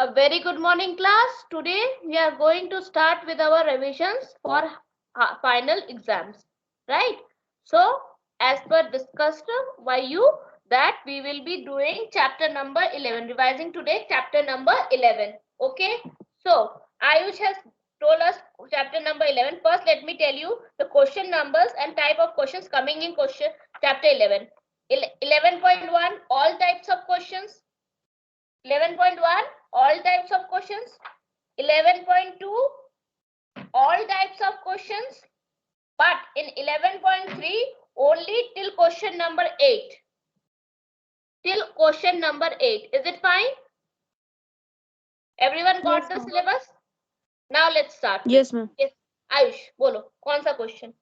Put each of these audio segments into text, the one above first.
A very good morning, class. Today we are going to start with our revisions for final exams, right? So, as per discussed by you, that we will be doing chapter number 11, revising today chapter number 11. Okay. So, Ayush has told us chapter number 11. First, let me tell you the question numbers and type of questions coming in question chapter 11. 11.1, all types of questions. 11.1, all types of questions. 11.2, all types of questions. But in 11.3, only till question number 8. Till question number 8. Is it fine? Everyone got Yes, the ma'am. syllabus? Now let's start. Yes, ma'am. Yes. Ayush, बोलो कौन सा question?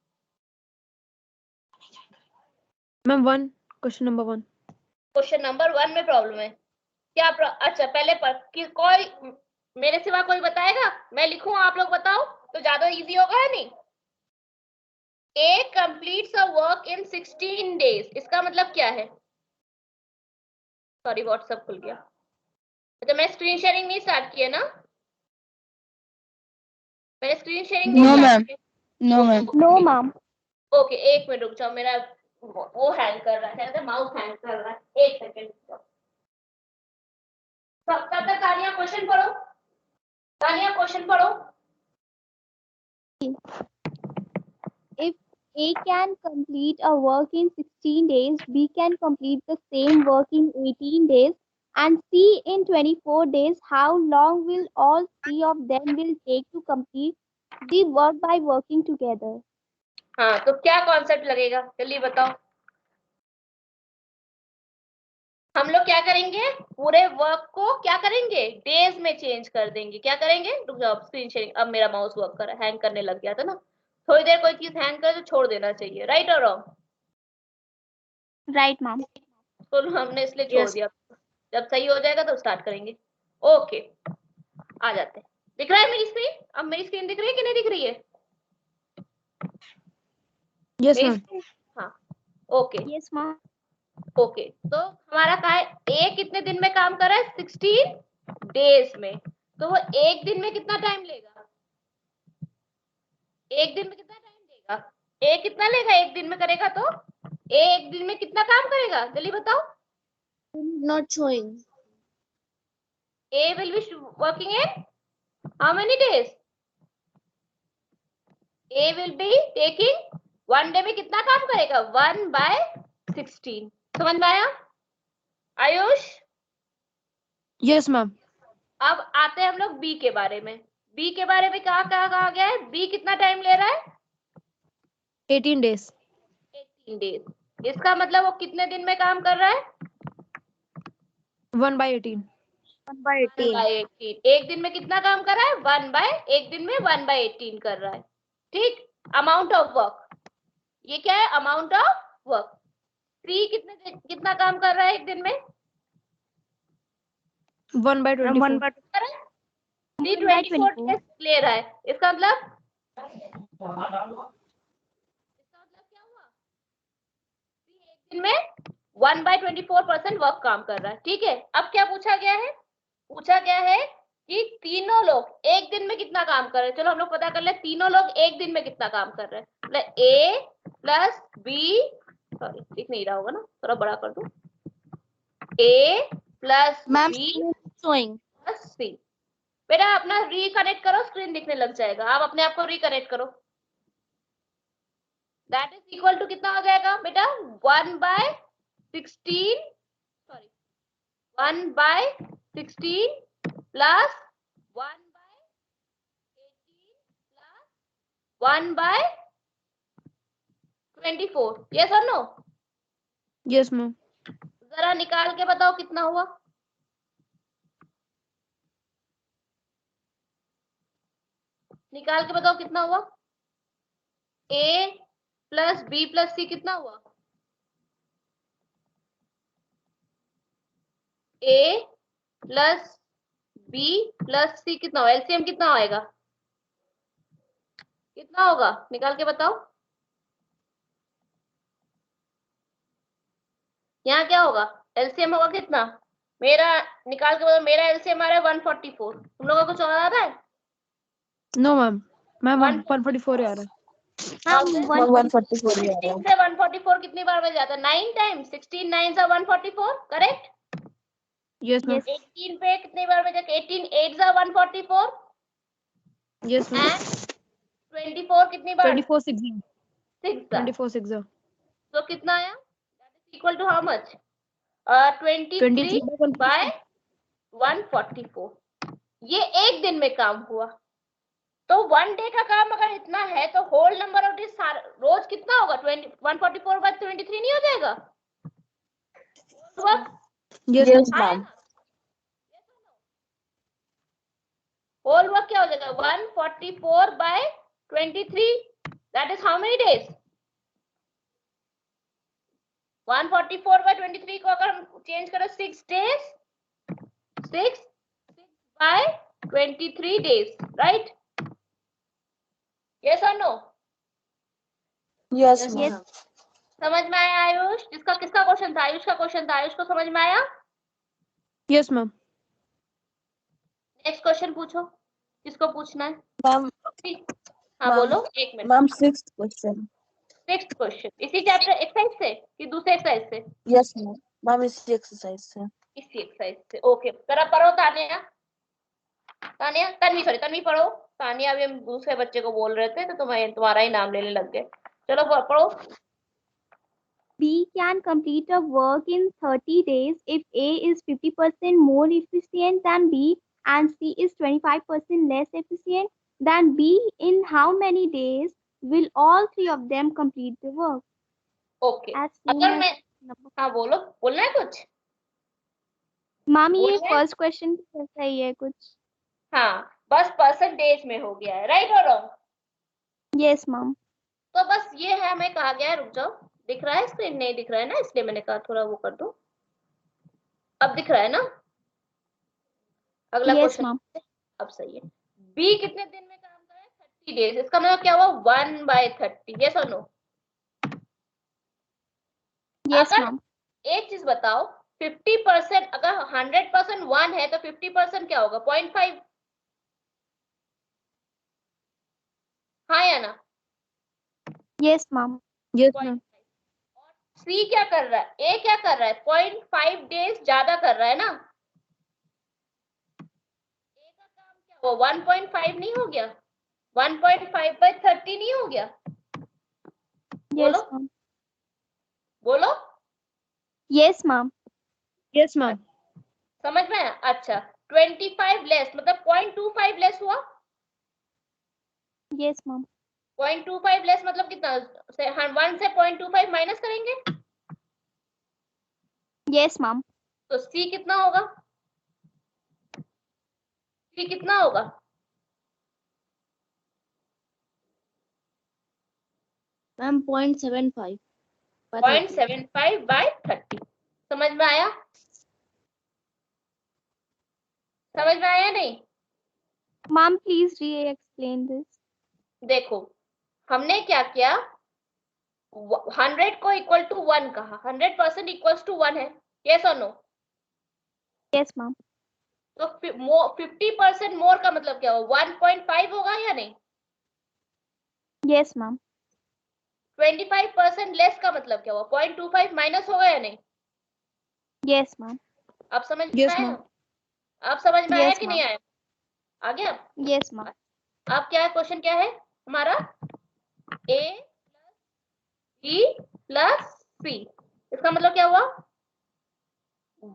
Ma'am, question number 1. Question number 1 में problem है क्या? अच्छा पहले कोई मेरे सिवा कोई बताएगा? मैं लिखूं आप लोग बताओ तो ज्यादा इजी होगा या नहीं? A completes a work in 16 days. इसका मतलब क्या है? सॉरी व्हाट्सएप खुल गया। अच्छा मैं स्क्रीन शेयरिंग नहीं स्टार्ट किया ना? मैंने स्क्रीन शेयरिंग नहीं स्टार्ट किया। No ma'am. No, ma'am. Okay एक मिनट रुक जाओ, मेरा वो हैंग कर रहा है, माउस हैंग कर रहा है। एक सेकेंड रुक जाओ। तब तक तानिया क्वेश्चन पढ़ो। तानिया क्वेश्चन पढ़ो। If A can complete a work in 16 days, B can complete the same work in 18 days, and C in 24 days, how long will all three of them will take to complete the work by working together? हाँ तो क्या concept लगेगा जल्दी बताओ। हम लोग क्या करेंगे? पूरे वर्क को क्या करेंगे? डेज में चेंज कर देंगे। क्या करेंगे? रुक जाओ स्क्रीन शेयरिंग। अब मेरा माउस वर्क कर रहा है, हैंग करने लग गया था ना। थोड़ी देर कोई चीज हैंग करे तो छोड़ देना चाहिए, राइट और रॉन्ग? Right, ma'am. तो हमने इसलिए छोड़ दिया। जब सही हो जाएगा तो स्टार्ट करेंगे। ओके आ जाते हैं। दिख रहा है मेरी स्क्रीन? अब मेरी स्क्रीन दिख रही है कि नहीं दिख रही है? Yes, ma'am. हाँ ओके Yes, ma'am. ओके। तो हमारा कहा है ए कितने दिन में काम कर रहा है? 16 डेज में। तो वो एक दिन में कितना टाइम लेगा? एक दिन में कितना टाइम लेगा? ए कितना लेगा एक दिन में करेगा तो? ए एक दिन में कितना काम करेगा जल्दी बताओ। Not showing. A will be working in how many days? A will be taking one day में कितना काम करेगा? 1/16। समझ में आया आयुष? Yes, ma'am. अब आते हैं हम लोग बी के बारे में। बी के बारे में कहा गया है? बी कितना टाइम ले रहा है? 18 days. 18 डेज। इसका मतलब वो कितने दिन में काम कर रहा है? 1/18. 1/18। एक दिन में कितना काम कर रहा है? एक दिन में 1/18 कर रहा है। ठीक। अमाउंट ऑफ वर्क, ये क्या है? Amount of work. 3 कितना काम कर रहा है एक दिन में? 1/24. 3/24 डेज ले रहा है। इसका मतलब क्या हुआ? एक दिन में 1/24% वर्क काम कर रहा है। ठीक है। अब क्या पूछा गया है? पूछा गया है कि तीनों लोग एक दिन में कितना काम कर रहे हैं। चलो हम लोग पता कर ले तीनों लोग एक दिन में कितना काम कर रहे हैं। मतलब ए प्लस बी, सॉरी दिख नहीं रहा होगा ना, थोड़ा बड़ा कर दूं। A plus ma'am B showing. Plus C. बेटा अपना रिकनेक्ट करो, स्क्रीन दिखने लग जाएगा। आप अपने आप को रिकनेक्ट करो। दैट इज इक्वल टू कितना हो जाएगा बेटा? 1/16, सॉरी 1/16 प्लस 1/18 प्लस 1/24। यस और नो? Yes, ma'am. जरा निकाल के बताओ कितना हुआ। निकाल के बताओ कितना हुआ। ए प्लस बी प्लस सी कितना हुआ? ए प्लस बी प्लस सी कितना होगा? एलसीएम कितना आएगा? कितना होगा? निकाल के बताओ। यहाँ क्या होगा? एलसीएम होगा कितना? मेरा निकाल के बताओ, मेरा एलसीएम आ रहा है 144, तुम लोगों को कुछ और आ रहा है? नो मैम, मैम 144 144 आ रहा है। मैम मैम 144 ही आ रहा 16 है। से 144 कितनी बार बन जाता है? 9 टाइम्स। 16 9 144, करेक्ट। यस मैम, 18 पे कितनी बार बन जाता है? 18 8 144 यस मैम, एंड 24 कितनी बार? 24 6 6 24 6 तो कितना आया? That is equal to how much? 23 23 by 144। ये एक दिन में काम हुआ। तो 1 डे का काम अगर इतना है तो होल नंबर ऑफ डेज रोज कितना होगा? 144 बाय 23 नहीं हो जाएगा? Yes yes ma'am, ma'am. Whole work क्या हो जाएगा? 144 by 23, that is how many days? 144 by 23 को अगर हम चेंज करें 6 days, 6 by 23 days, right? Yes और नो? Yes Yes, ma'am. समझ में आया आयुष? किसका क्वेश्चन था? आयुष का क्वेश्चन था। आयुष को समझ में आया? यस मैम, नेक्स्ट क्वेश्चन पूछो, किसको पूछना है? मैम हाँ मैम बोलो, एक minute. Ma'am 6th question. 6th question इसी चैप्टर एक्सरसाइज से कि दूसरे एक्सरसाइज से? Yes ma'am. मैम इसी एक्सरसाइज से। इसी एक्सरसाइज से, ओके। जरा पढ़ो तानिया, तानिया, तन्वी, सॉरी तन्वी पढ़ो। तानिया अभी हम दूसरे बच्चे को बोल रहे थे तो तुम्हारा ही नाम लेने लग गए। चलो पढ़ो। B can complete a work in 30 days if A is 50% more efficient than B and C is 25% less efficient than B. In how many days will all three of them complete the work? Okay, As soon अगर as मैं, number. हाँ बोलो, बोलना है कुछ? Ma'am ये बोलना है? फर्स्ट क्वेश्चन कैसा ही है कुछ? हाँ, बस परसेंटेज में हो गया है, राइट और रॉन्ग? Yes ma'am. तो बस ये है, हमें कहा गया है, रुक जाओ, दिख रहा है स्क्रीन? नहीं दिख रहा है ना, इसलिए मैंने कहा थोड़ा वो कर दो। अब दिख रहा है ना? अगला यस क्वेश्चन, मैम। अब सही है। बी कितने दिन में काम कर रहा है? 30 डेज। इसका मतलब क्या हुआ? 1/30। यस और नो? यस अगर मैम। एक चीज बताओ, 50%, अगर 100% 1 है तो 50% क्या होगा? 0.5। हाँ या ना? Yes ma'am. यस मैम, सी क्या कर रहा है? ए क्या कर रहा है? 0.5 डेज ज्यादा कर रहा है ना? ए का काम क्या हुआ? 1.5 नहीं हो गया? 1.5/30 नहीं हो गया? बोलो यस मैम। बोलो। Yes ma'am. यस मैम, समझ में आया? अच्छा, 25 लेस मतलब 0.25 लेस हुआ। Yes ma'am. 0.25 लेस मतलब कितना? 1 से 0.25 माइनस करेंगे यस मैम। तो सी कितना होगा? सी कितना होगा? मैम 0.75 0.75/30। समझ में आया? समझ में आया नहीं? मैम प्लीज री एक्सप्लेन दिस। देखो, हमने क्या किया, 100 को इक्वल टू 1 कहा, 100% इक्वल्स टू 1 है। यस और नो? Yes ma'am. तो 50% मोर का मतलब क्या होगा? 1.5 होगा या नहीं? Yes ma'am. 25% लेस का मतलब क्या होगा? 0.25 माइनस होगा या नहीं? Yes ma'am. अब समझ में यस आया? मैम, अब समझ में आया यस कि मैम। नहीं आया? आ गया? Yes ma'am. अब क्या है, क्वेश्चन क्या है हमारा? ए बी प्लस सी, इसका मतलब क्या हुआ?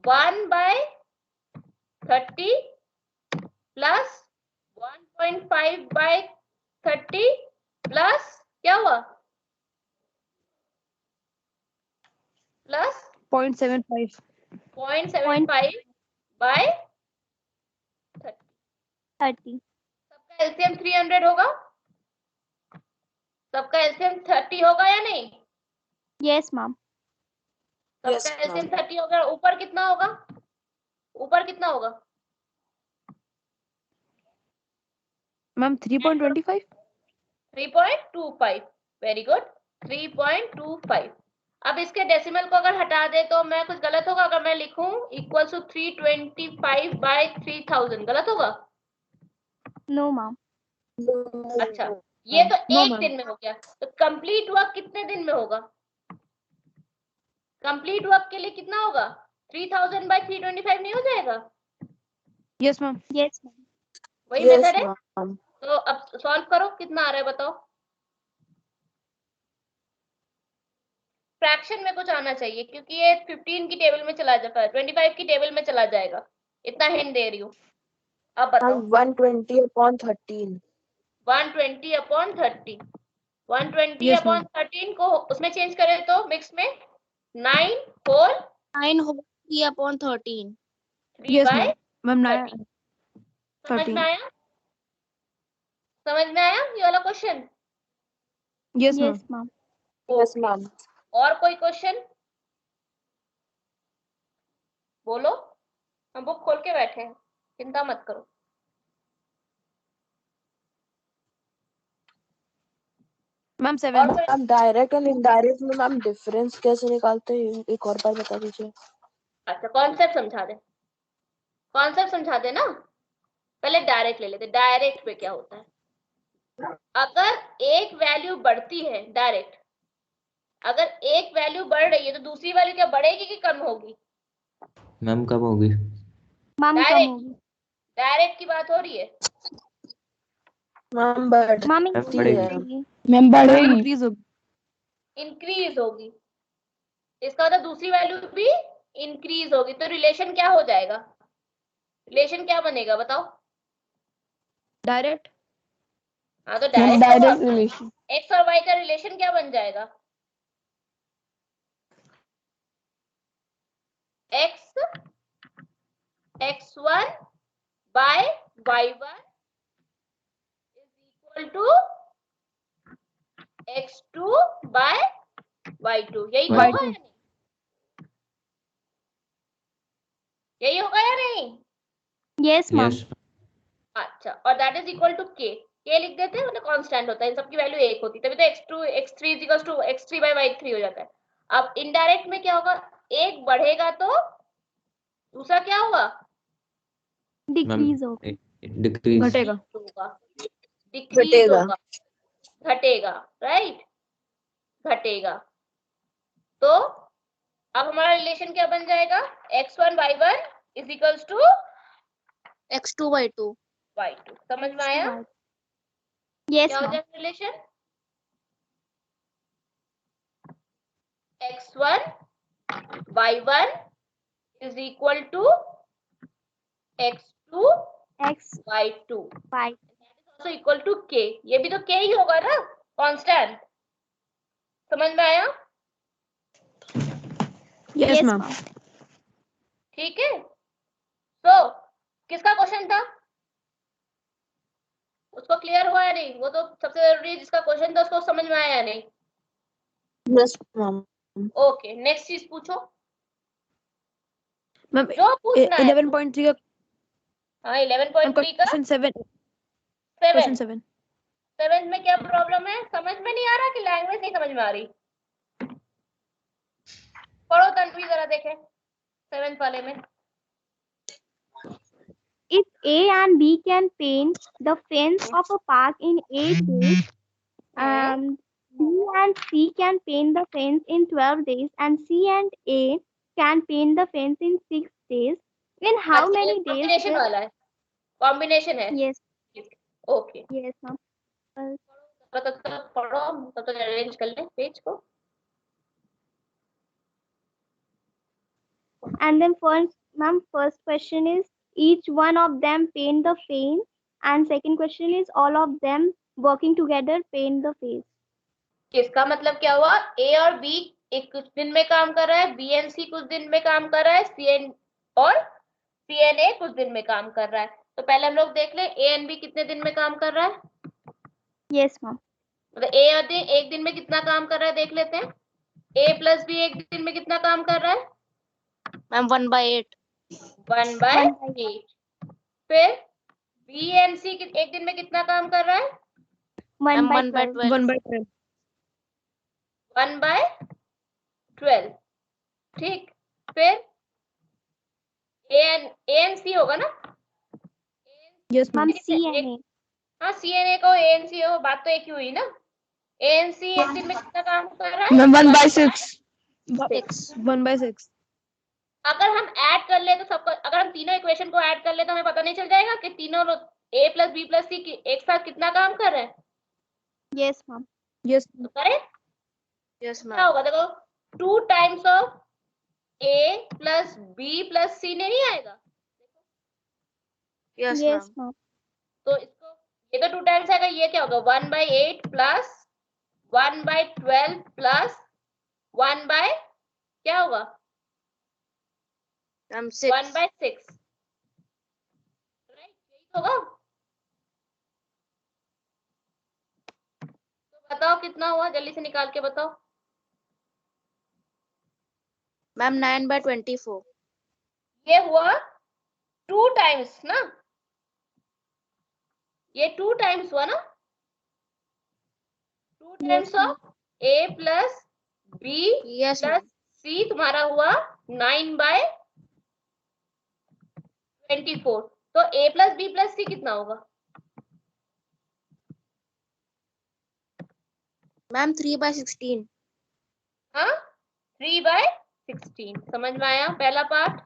1/30 प्लस 1.5/30 प्लस क्या हुआ? प्लस 0.75 0.75/30। 30। सबका एलसीएम 300 होगा? सबका एलसीएम 30 होगा या नहीं? Yes ma'am. यस सबका एलसीएम मैम। 30 होगा। ऊपर कितना होगा? ऊपर कितना होगा? मैम 3.25 3.25। Very good, 3.25। अब इसके डेसिमल को अगर हटा दे तो मैं कुछ गलत होगा अगर मैं लिखूं इक्वल टू 325 बाय 3000, गलत होगा? No ma'am. अच्छा, ये तो No, एक ma'am. दिन में हो गया, तो कंप्लीट वर्क कितने दिन में होगा? कंप्लीट वर्क के लिए कितना होगा? 3000 बाय 325 नहीं हो जाएगा? Yes, ma'am. Yes ma'am. वही Yes, मेथड है। ma'am. तो अब सॉल्व करो, कितना आ रहा है बताओ। फ्रैक्शन में कुछ आना चाहिए क्योंकि ये 15 की टेबल में चला जाता है, 25 की टेबल में चला जाएगा, इतना हिंट दे रही हूँ। अब बताओ। 120 upon 13. 120 upon 30, 120 Yes, upon ma'am. 13 को उसमें चेंज करें तो मिक्स में 9 4 9 whole 3 upon 13. 3 Yes, bye ma'am. Ma'am, 30। समझ में 13. आया? समझ में आया ये वाला question? Yes, ma'am. Yes ma'am. Yes, ma'am. और कोई क्वेश्चन बोलो, हम बुक खोल के बैठे हैं, चिंता मत करो। Ma'am, और 7. कोई? अब डायरेक्ट और इनडायरेक्ट में मैम डिफरेंस कैसे निकालते हैं, एक और बार बता दीजिए। अच्छा, कॉन्सेप्ट समझा दे, कॉन्सेप्ट समझा दे ना। पहले डायरेक्ट ले लेते, डायरेक्ट में क्या होता है? अगर एक वैल्यू बढ़ती है डायरेक्ट, अगर एक वैल्यू बढ़ रही है तो दूसरी वैल्यू क्या बढ़ेगी कि कम होगी? मैम कब होगी? मैम कम डायरेक्ट, होगी। डायरेक्ट की बात हो रही है। मैम मैम बढ़ती है। बढ़ेगी। Ma'am, increase होगी. इंक्रीज होगी, इसका मतलब दूसरी वैल्यू भी इंक्रीज होगी, तो रिलेशन क्या हो जाएगा? रिलेशन क्या बनेगा बताओ? Direct. हाँ तो Ma'am, direct direct relation. X और वाई का रिलेशन क्या बन जाएगा? X x1 by y1 is equal to x2 by y2, यही तो Y2. होगा या नहीं? यही होगा या नहीं? Yes ma'am. यस अच्छा, और दैट इज इक्वल टू के लिख देते हैं, मतलब कांस्टेंट होता है, इन सबकी वैल्यू एक होती है, तभी तो x2 x3 is equal to x3 bye y3 हो जाता है। अब इनडायरेक्ट में क्या होगा? एक बढ़ेगा तो दूसरा क्या होगा? डिक्रीज होगा। डिक्रीज घटेगा. होगा, डिक्रीज घटेगा। होगा, घटेगा, राइट, घटेगा। तो अब हमारा रिलेशन क्या बन जाएगा? x1 y1 is equals to x2 y2. y2। समझ में आया यस क्या हो मैम। जाएगा relation? x1 y1 is equal to x2 X y2 Y. also equal to k, ये भी तो k ही होगा ना, कांस्टेंट। समझ में आया? Yes, yes ma'am. मैम। ठीक है। तो किसका क्वेश्चन था? उसको क्लियर हुआ या नहीं? वो तो सबसे जरूरी है, जिसका क्वेश्चन था उसको समझ में आया या नहीं? Yes, ma'am. ओके, नेक्स्ट चीज पूछो, Ma'am, जो पूछना है। 11.3 का हाँ 11.3 का question 7. Question 7। 7. 7 में क्या प्रॉब्लम है? समझ में नहीं आ रहा कि लैंग्वेज नहीं समझ में आ रही? पढ़ो तन्वी जरा देखें 7th वाले में। If A and B can paint the fence of a park in 8 days, B and C can paint the fence in 12 days, and C and A can paint the fence in 6 days, in how अच्छा, many days combination will... वाला है, combination है। Yes, okay, yes, ma'am. तब तक पढ़ो, तब तक arrange कर ले पेज को। And then first, ma'am, first question is each one of them paint the fence, and second question is all of them working together paint the face. इसका मतलब क्या हुआ? ए और बी एक कुछ दिन में काम कर रहा है, बी एंड सी कुछ दिन में काम कर रहा है, सी एन और सी एन ए कुछ दिन में काम कर रहा है। तो पहले हम लोग देख ले ए एंड बी कितने दिन में काम कर रहा है। Yes, ma'am. मतलब ए और एक दिन में कितना काम कर रहा है देख लेते हैं। ए प्लस बी एक दिन में कितना काम कर रहा है? Ma'am 1/8. 1/8। फिर बी एंड सी एक दिन में कितना काम कर रहा है? 1 Ma'am by 1/12. 1/12. 1/12। 12, ठीक। फिर ए एन सी होगा ना, yes ma'am ma'am. C N A. हाँ सी एन ए को ए एन सी हो, बात तो एक ही हुई ना। ए एन सी एक दिन में कितना काम कर रहा है? मैम 1/6 6 1/6। अगर हम ऐड कर ले तो सबको, अगर हम तीनों इक्वेशन को ऐड कर ले तो हमें पता नहीं चल जाएगा कि तीनों ए प्लस बी प्लस सी एक साथ कितना काम कर रहे हैं? Yes ma'am. यस तो करें यस क्या मैम होगा? देखो 2 times of A plus B plus C नहीं आएगा? Yes yes ma'am ma'am. तो इसको, ये तो 2 टाइम्स आएगा, ये क्या होगा? 1/8 प्लस 1/12 प्लस 1 बाय क्या होगा? Ma'am 1/6, right? यही तो होगा। तो बताओ कितना हुआ, जल्दी से निकाल के बताओ। मैम 9/24। ये हुआ 2 टाइम्स ना, ये 2 टाइम्स हुआ ना, 2 times ma'am. Of A plus B yes plus ma'am C तुम्हारा हुआ 9/24। तो A plus B plus C कितना होगा? मैम 3/16। हाँ 3/16। समझ में आया पहला पार्ट?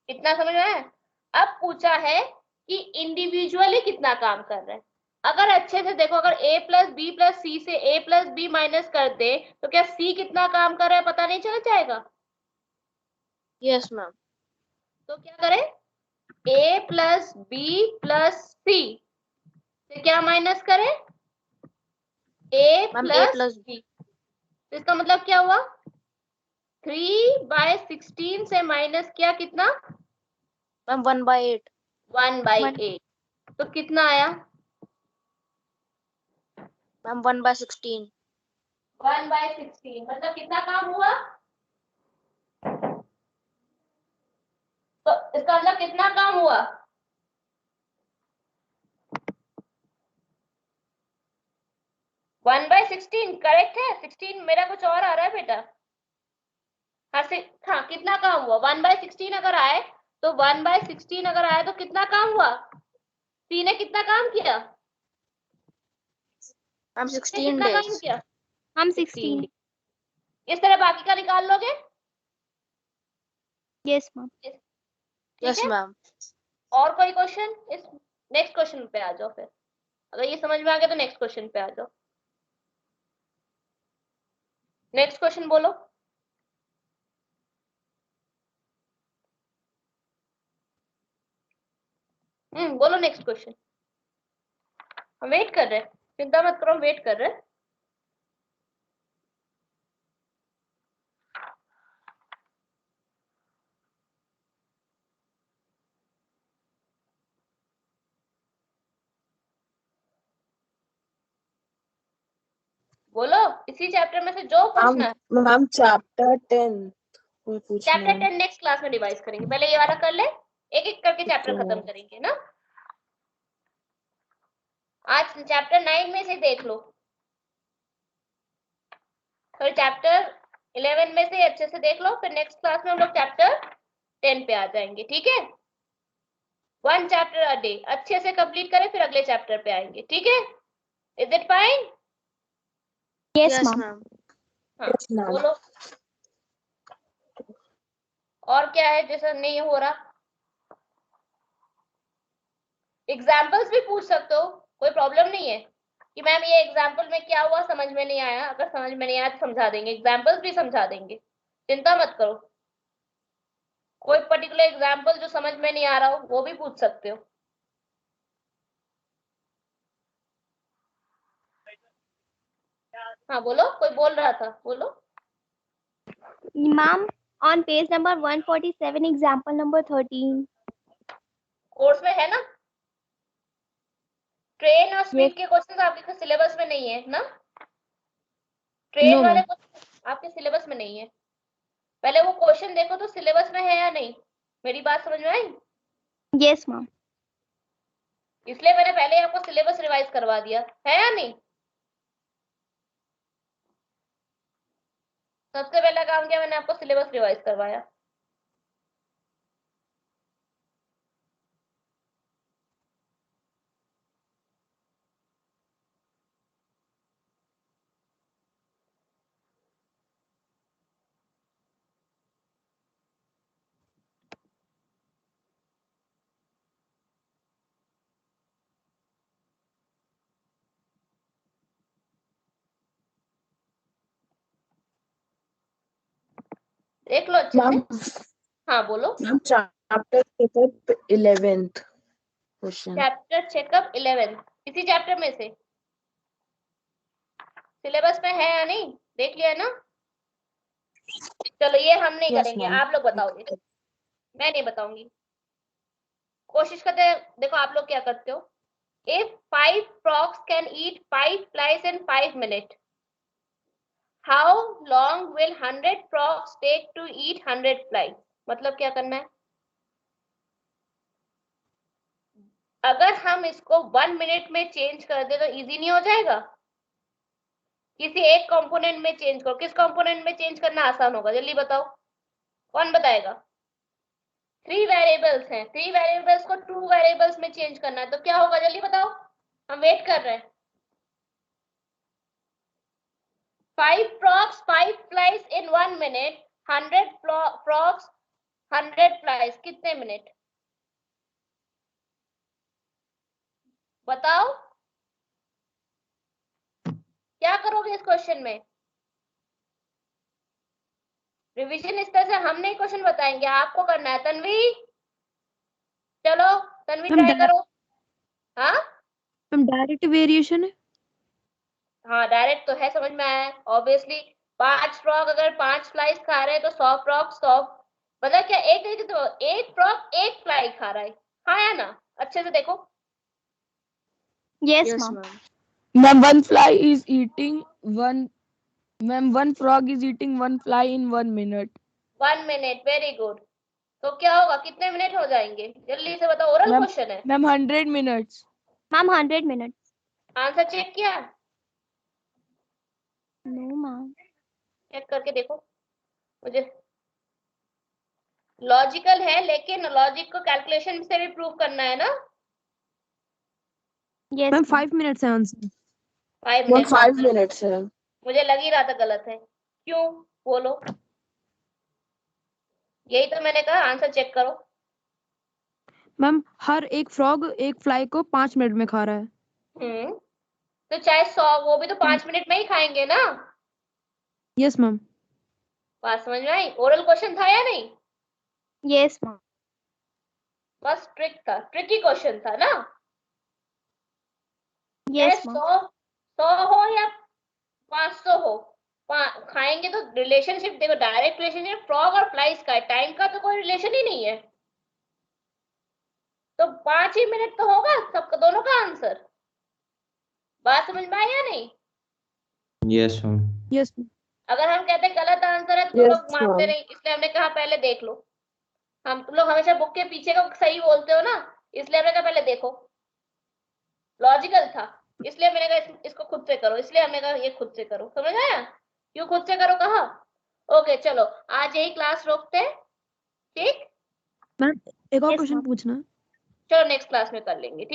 इतना समझ में आया? अब पूछा है कि इंडिविजुअली कितना काम कर रहे हैं। अगर अच्छे से देखो, अगर a plus B plus C से a प्लस बी माइनस कर दे तो क्या c कितना काम कर रहा है पता नहीं चल जाएगा? यस मैम तो क्या करें? a plus B plus C से क्या माइनस करें? a ma'am a plus plus B. तो इसका मतलब क्या हुआ? 3/16 से माइनस किया कितना? मैम 1/8। 1/8। तो कितना आया? मैम 1/16। 1/16 मतलब कितना काम हुआ? तो इसका मतलब कितना काम हुआ? 1/16 करेक्ट है। 16 मेरा कुछ और आ रहा है बेटा। हाँ हाँ कितना काम हुआ? 1/16 अगर आए तो 1/16 अगर आए तो कितना काम हुआ? सी ने कितना काम किया? मैम ने 16 कितना काम डेज। किया? हम 16। 16। इस तरह बाकी का निकाल लोगे? Yes ma'am. ठीक यस है। मैम और कोई क्वेश्चन? इस नेक्स्ट क्वेश्चन पे आ जाओ फिर। अगर ये समझ में आ गया तो नेक्स्ट क्वेश्चन पे आ जाओ। नेक्स्ट क्वेश्चन बोलो। बोलो नेक्स्ट क्वेश्चन। हम वेट कर रहे हैं, चिंता मत करो, वेट कर रहे हैं। बोलो इसी चैप्टर में से जो पूछना है। मैम चैप्टर 10 कोई पूछना चैप्टर है 10 नेक्स्ट क्लास में डिवाइस करेंगे, पहले ये वाला कर ले, एक एक करके चैप्टर खत्म तो करेंगे ना। आज चैप्टर 9 में से देख लो, फिर चैप्टर 11 में से अच्छे से देख लो, फिर नेक्स्ट क्लास में हम लोग चैप्टर 10 पे आ जाएंगे, ठीक है। 1 चैप्टर अ डे अच्छे से कंप्लीट करें, फिर अगले चैप्टर पे आएंगे, ठीक है। Is it fine? Yes yes ma'am. Ma'am हाँ यस मैम बोलो और क्या है जैसा नहीं हो रहा? एग्जाम्पल्स भी पूछ सकते हो, कोई प्रॉब्लम नहीं है कि मैम ये एग्जाम्पल में क्या हुआ समझ में नहीं आया। अगर समझ में नहीं आया तो समझा देंगे, एग्जाम्पल्स भी समझा देंगे, चिंता मत करो। कोई पर्टिकुलर एग्जाम्पल जो समझ में नहीं आ रहा हो वो भी पूछ सकते हो। हाँ बोलो, कोई बोल रहा था, बोलो। Ma'am on page number 147 example number 13. Course में है ना? ट्रेन और Yes. स्पीड के क्वेश्चंस आपके सिलेबस में नहीं है ना? ट्रेन नो वाले मैम। क्वेश्चन आपके सिलेबस में नहीं है। पहले वो क्वेश्चन देखो तो सिलेबस में है या नहीं। मेरी बात समझ में आई? Yes ma'am. इसलिए मैंने पहले आपको सिलेबस रिवाइज करवा दिया है या नहीं? सबसे पहला काम किया, मैंने आपको सिलेबस रिवाइज करवाया। देख लो अच्छे मैम से। हाँ बोलो। Ma'am chapter checkup 11th question. Chapter checkup 11 इसी चैप्टर में से सिलेबस में है या नहीं, देख लिया ना। चलो ये हम नहीं Yes, करेंगे, ma'am. आप लोग बताओगे, मैं नहीं बताऊंगी। कोशिश करते हैं, देखो आप लोग क्या करते हो। If 5 frogs can eat 5 flies in 5 minutes, how long will 100 frogs take to eat 100 flies? मतलब क्या करना है, अगर हम इसको 1 मिनट में चेंज कर दे तो इजी नहीं हो जाएगा। किसी एक कंपोनेंट में चेंज करो, किस कंपोनेंट में चेंज करना आसान होगा, जल्दी बताओ, कौन बताएगा। 3 वेरिएबल्स हैं, 3 वेरिएबल्स को 2 वेरिएबल्स में चेंज करना है, तो क्या होगा जल्दी बताओ, हम वेट कर रहे हैं। 5 frogs 5 flies in 1 minute, 100 frogs 100 flies, कितने मिनट बताओ, क्या करोगे इस क्वेश्चन में। रिवीजन इस तरह से हम नहीं क्वेश्चन बताएंगे, आपको करना है। तन्वी, चलो तन्वी ट्राई करो। हाँ हम डायरेक्ट वेरिएशन है। हाँ डायरेक्ट तो है, समझ में आया ऑब्वियसली। 5 फ्रॉग अगर 5 फ्लाइज खा रहे हैं तो 100 फ्रॉग 100, मतलब क्या एक तरीके तो एक फ्रॉग एक फ्लाई खा रहा है, हाँ या ना, अच्छे से देखो। Yes, Yes, ma'am. ma'am. Ma'am, one fly is eating one. Ma'am, one frog is eating one fly in 1 minute. 1 minute, very good. तो क्या होगा, कितने मिनट हो जाएंगे, जल्दी से बताओ, ओरल Ma'am, क्वेश्चन है। ma'am, 100 minutes. Ma'am, 100 minutes. Answer check किया, No, ma'am. चेक करके देखो मुझे। लॉजिकल है, लेकिन लॉजिक को कैलकुलेशन से भी प्रूव करना है ना। Yes, Ma'am, ma'am. 5 minutes है आंसर. 5 Ma'am, मिनट 5 minutes है। मुझे लग ही रहा था गलत है, क्यों बोलो, यही तो मैंने कहा, आंसर चेक करो। मैम, हर एक फ्रॉग एक फ्लाई को 5 मिनट में खा रहा है. तो चाहे 100, वो भी तो 5 मिनट में ही खाएंगे ना। Yes, ma'am. बात समझ में आई, ओरल क्वेश्चन था या नहीं, Yes, ma'am. बस ट्रिक था, ट्रिकी क्वेश्चन था ना। Yes, ma'am. 100 हो या 500 हो, खाएंगे तो रिलेशनशिप देखो, डायरेक्ट रिलेशनशिप फ्रॉग और फ्लाइज का है, टाइम का तो कोई रिलेशन ही नहीं है, तो 5 ही मिनट तो होगा सबका, दोनों का आंसर। बात समझ में आई या नहीं। Yes ma'am. Yes, ma'am. अगर हम कहते गलत आंसर है तो Yes, लोग मानते ma'am. नहीं, इसलिए हमने कहा पहले देख लो। हम तुम लोग हमेशा बुक के पीछे का सही बोलते हो ना, इसलिए हमने कहा पहले देखो, लॉजिकल था, इसलिए मैंने कहा इसको खुद से करो, इसलिए हमने कहा ये खुद से करो, समझ आया क्यों खुद से करो कहा। ओके चलो आज यही क्लास रोकते हैं, ठीक। मैम, एक और Yes, क्वेश्चन ma'am. पूछना है. चलो नेक्स्ट क्लास में कर लेंगे, ठीक।